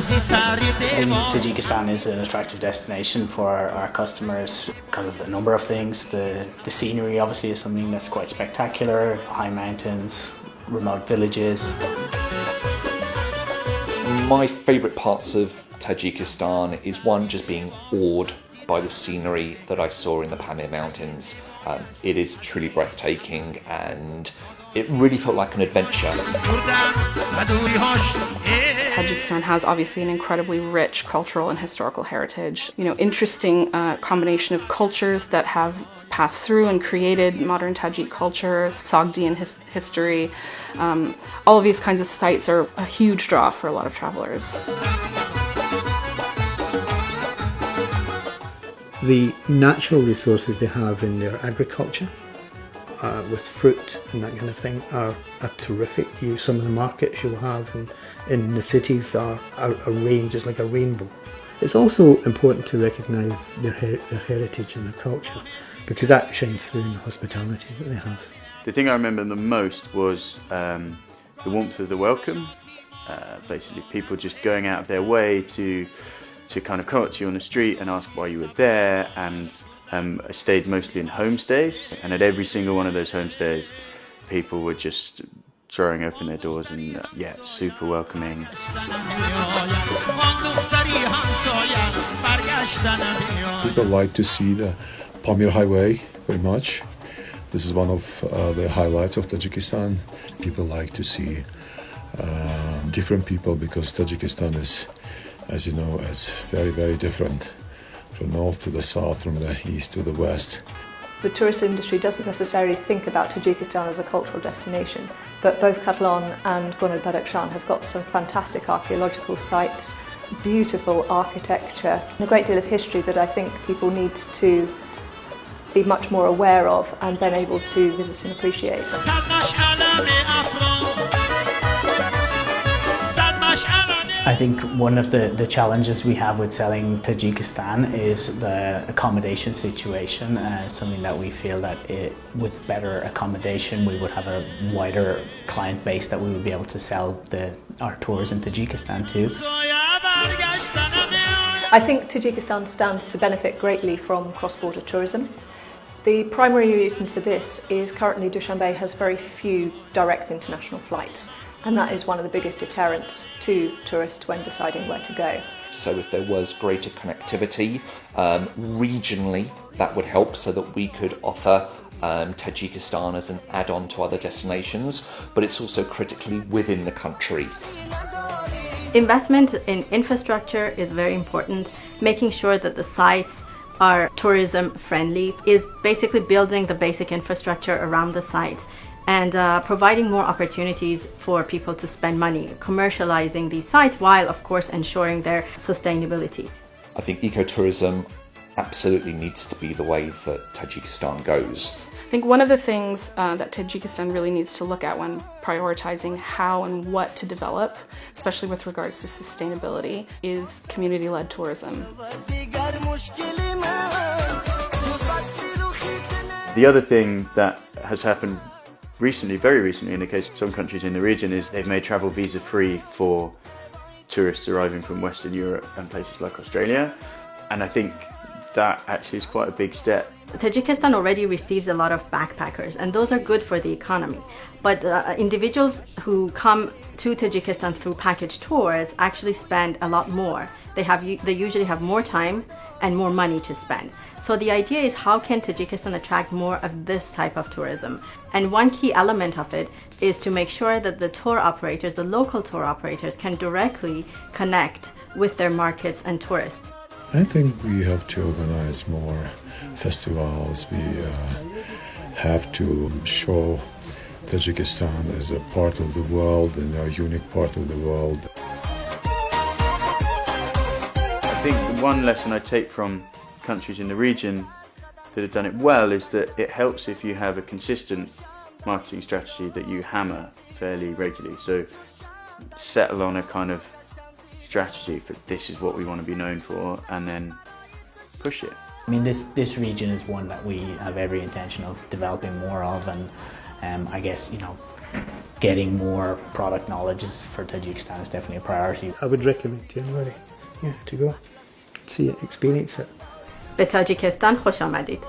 think Tajikistan is an attractive destination for our customers because of a number of things. The scenery obviously is something that's quite spectacular, high mountains, remote villages. My favourite parts of Tajikistan is one, just being awed by the scenery that I saw in the Pamir Mountains. It is truly breathtaking and it really felt like an adventure. Tajikistan has obviously an incredibly rich cultural and historical heritage. Interesting combination of cultures that have passed through and created modern Tajik culture, Sogdian history. All of these kinds of sites are a huge draw for a lot of travelers. The natural resources they have in their agriculture, with fruit and that kind of thing, are terrific. Some of the markets you'll have in the cities are a range, it's like a rainbow. It's also important to recognise their heritage and their culture, because that shines through in the hospitality that they have. The thing I remember the most was the warmth of the welcome. Basically people just going out of their way to kind of come up to you on the street and ask why you were there, and I stayed mostly in homestays, and at every single one of those homestays people were just throwing open their doors and super welcoming. People like to see the Pamir Highway very much. This is one of the highlights of Tajikistan. People like to see different people, because Tajikistan is, as you know, is very, very different from north to the south, from the east to the west. The tourist industry doesn't necessarily think about Tajikistan as a cultural destination, but both Katlan and Gunad-Badakhshan have got some fantastic archaeological sites, beautiful architecture, and a great deal of history that I think people need to be much more aware of and then able to visit and appreciate. I think one of the challenges we have with selling Tajikistan is the accommodation situation. Something that we feel that with better accommodation we would have a wider client base that we would be able to sell our tours in Tajikistan to. I think Tajikistan stands to benefit greatly from cross-border tourism. The primary reason for this is currently Dushanbe has very few direct international flights, and that is one of the biggest deterrents to tourists when deciding where to go. So if there was greater connectivity regionally, that would help, so that we could offer Tajikistan as an add-on to other destinations, but it's also critically within the country. Investment in infrastructure is very important. Making sure that the sites are tourism friendly is basically building the basic infrastructure around the site and providing more opportunities for people to spend money, commercializing these sites while of course ensuring their sustainability. I think ecotourism absolutely needs to be the way that Tajikistan goes. I think one of the things that Tajikistan really needs to look at when prioritizing how and what to develop, especially with regards to sustainability, is community-led tourism. The other thing that has happened recently, very recently in the case of some countries in the region, is they've made travel visa-free for tourists arriving from Western Europe and places like Australia, and I think that actually is quite a big step. Tajikistan already receives a lot of backpackers, and those are good for the economy. But individuals who come to Tajikistan through package tours actually spend a lot more. They usually have more time and more money to spend. So the idea is, how can Tajikistan attract more of this type of tourism? And one key element of it is to make sure that the tour operators, the local tour operators, can directly connect with their markets and tourists. I think we have to organize more festivals. We have to show Tajikistan as a part of the world and a unique part of the world. I think the one lesson I take from countries in the region that have done it well is that it helps if you have a consistent marketing strategy that you hammer fairly regularly. So settle on a kind of strategy for this is what we want to be known for, and then push it. I mean, this region is one that we have every intention of developing more of, and I guess, getting more product knowledge for Tajikistan is definitely a priority. I would recommend to anybody, to go, see it, experience it. به تاجیکستان خوش آمدید.